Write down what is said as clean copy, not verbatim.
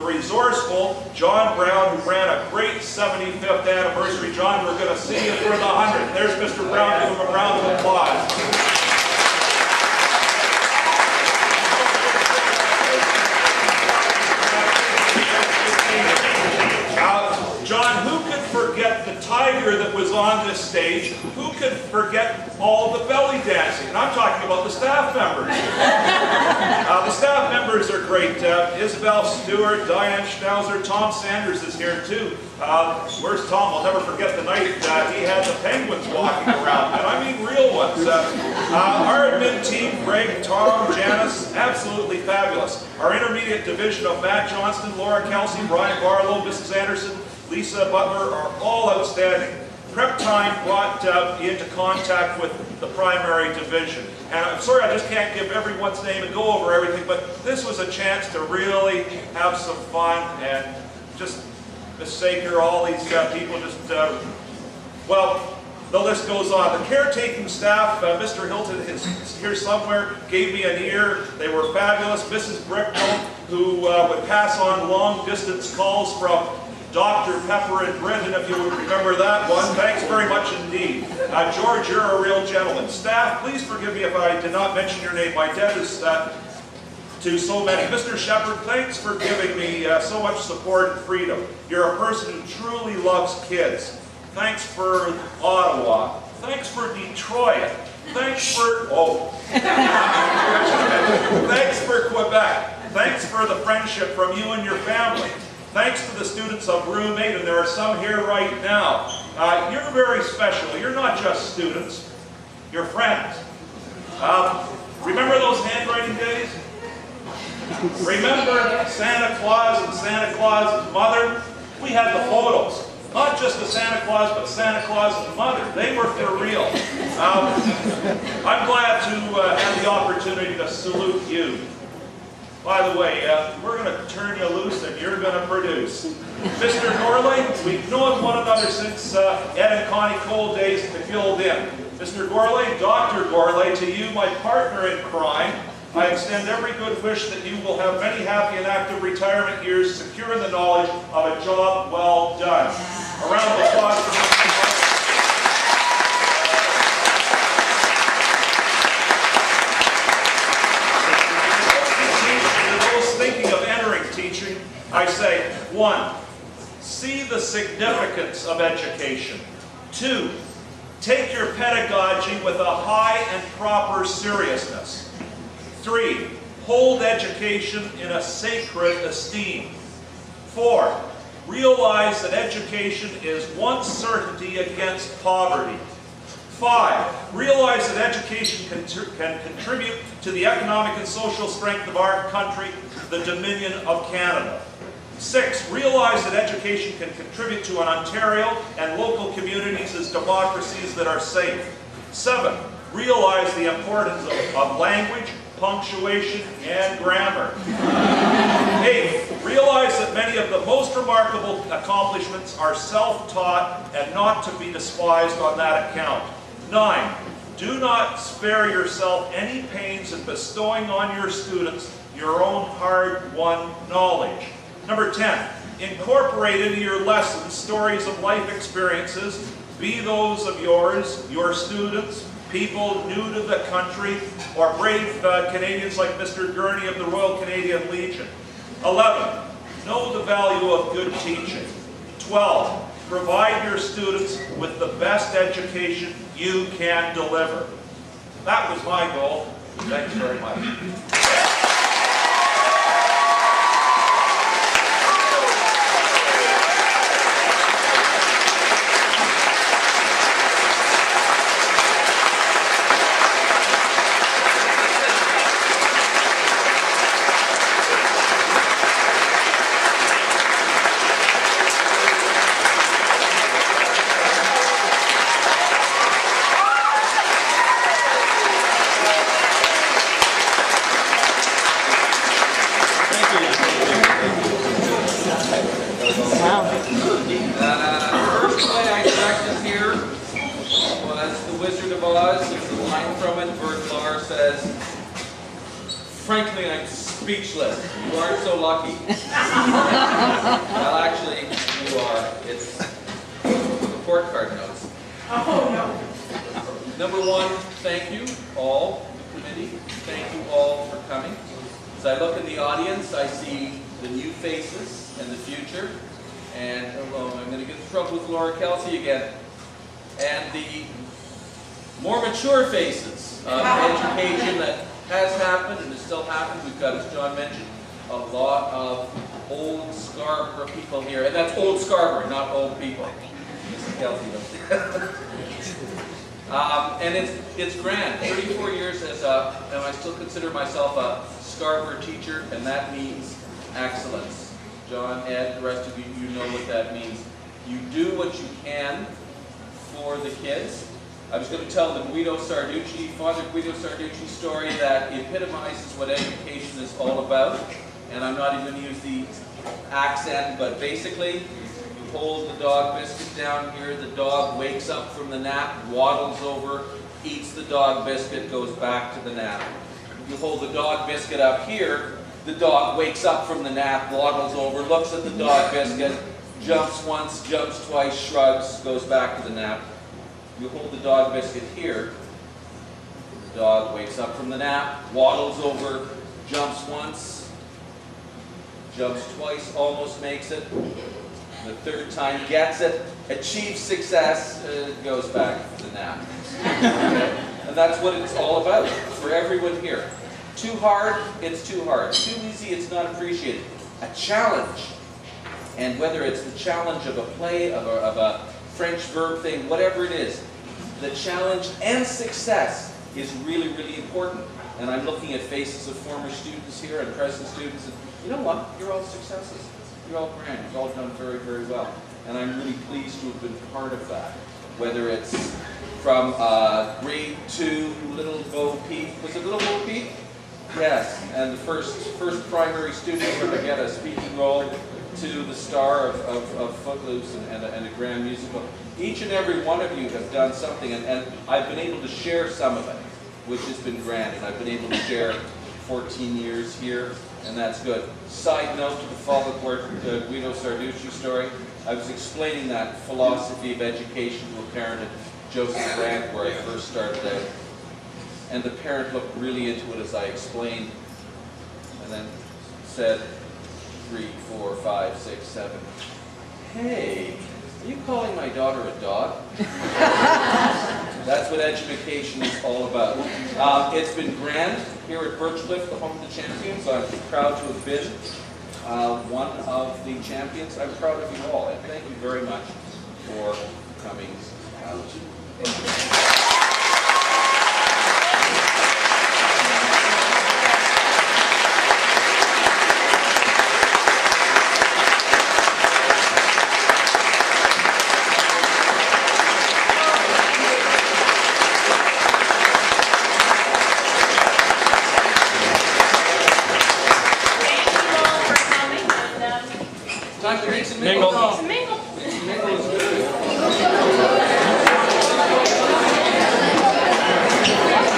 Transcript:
Resourceful John Brown, who ran a great 75th anniversary. John, we're going to see you for the 100th. There's Mr. Brown. Give him a round of applause. John, who could forget the tiger that was on this stage? Who could forget all the belly dancing? And I'm talking about the staff members. The staff members are great. Isabel Stewart, Diane Schnauzer, Tom Sanders is here too. Where's Tom? I'll never forget the night he had the penguins walking around. And I mean real ones. Our admin team, Greg, Tom, Janice, absolutely fabulous. Our intermediate division of Matt Johnston, Laura Kelsey, Brian Barlow, Mrs. Anderson, Lisa Butler are all outstanding. Prep time brought me into contact with the primary division. And I'm sorry I just can't give everyone's name and go over everything, but this was a chance to really have some fun and just Miss Saker, all these people just, well, the list goes on. The caretaking staff, Mr. Hilton is here somewhere, gave me an ear. They were fabulous. Mrs. Bricknell, who would pass on long distance calls from Dr. Pepper and Brendan, if you would remember that one. Thanks very much indeed. George, you're a real gentleman. Staff, please forgive me if I did not mention your name. My debt is to so many. Mr. Shepherd, thanks for giving me so much support and freedom. You're a person who truly loves kids. Thanks for Ottawa. Thanks for Detroit. Thanks for, thanks for Quebec. Thanks for the friendship from you and your family. Thanks to the students of Room 8, and there are some here right now. You're very special. You're not just students. You're friends. Remember those handwriting days? Remember Santa Claus and Santa Claus's mother? We had the photos. Not just the Santa Claus, but Santa Claus's mother. They were for real. I'm glad to have the opportunity to salute you. By the way, we're going to turn you loose and you're going to produce. Mr. Gorley, we've known one another since Ed and Connie Cole days filled in. Mr. Gorley, Dr. Gorley, to you, my partner in crime, I extend every good wish that you will have many happy and active retirement years, secure in the knowledge of a job well done. A round of applause for Mr. Gorley. I say, 1, see the significance of education. 2, take your pedagogy with a high and proper seriousness. 3, hold education in a sacred esteem. 4, realize that education is one certainty against poverty. 5, realize that education can contribute to the economic and social strength of our country, the Dominion of Canada. 6, realize that education can contribute to an Ontario and local communities as democracies that are safe. 7, realize the importance of language, punctuation, and grammar. 8, realize that many of the most remarkable accomplishments are self-taught and not to be despised on that account. 9, do not spare yourself any pains in bestowing on your students your own hard-won knowledge. Number 10, incorporate into your lessons stories of life experiences, be those of yours, your students, people new to the country, or brave Canadians like Mr. Gurney of the Royal Canadian Legion. 11, know the value of good teaching. 12, provide your students with the best education you can deliver. That was my goal. Thanks very much. First play I selected here was The Wizard of Oz. There's a line from it where Clar says, "Frankly, I'm speechless. You aren't so lucky." Well, actually, you are. It's report card notes. Oh, no. Number one, thank you all, the committee. Thank you all for coming. As I look in the audience, I see the new faces and the future. And hello, I'm going to get in trouble with Laura Kelsey again. And the more mature faces of education that has happened and is still happening. We've got, as John mentioned, a lot of old Scarborough people here. And that's old Scarborough, not old people. Mr. Kelsey knows. And it's grand. 34 years as a, and I still consider myself a Scarborough teacher, and that means excellence. John, Ed, the rest of you, you know what that means. You do what you can for the kids. I was going to tell the Father Guido Sarducci story that epitomizes what education is all about. And I'm not even going to use the accent, but basically, you hold the dog biscuit down here, the dog wakes up from the nap, waddles over, eats the dog biscuit, goes back to the nap. You hold the dog biscuit up here, the dog wakes up from the nap, waddles over, looks at the dog biscuit, jumps once, jumps twice, shrugs, goes back to the nap. You hold the dog biscuit here, the dog wakes up from the nap, waddles over, jumps once, jumps twice, almost makes it. The third time gets it, achieves success, goes back to the nap. Okay? And that's what it's all about for everyone here. Too hard, it's too hard. Too easy, it's not appreciated. A challenge. And whether it's the challenge of a play, of a French verb thing, whatever it is, the challenge and success is really, really important. And I'm looking at faces of former students here and present students, and you know what? You're all successes. You're all grand. You've all done very, very well. And I'm really pleased to have been part of that. Whether it's from grade 2, Little Bo Peep. Was it Little Bo Peep? Yes. And the first primary student to get a speaking role to the star of Footloose and a grand musical. Each and every one of you have done something, and I've been able to share some of it, which has been grand, and I've been able to share 14 years here, and that's good. Side note to the Father Guido Sarducci story, I was explaining that philosophy of education to a parent at Joseph Grant where I first started out, and the parent looked really into it as I explained, and then said, 3, 4, 5, 6, 7. Hey, are you calling my daughter a dog? That's what education is all about. It's been grand here at Birch Cliff, the home of the champions. I'm proud to have been one of the champions. I'm proud of you all, and thank you very much for coming out. Time to make some Mingle. mingle. Mingle is good.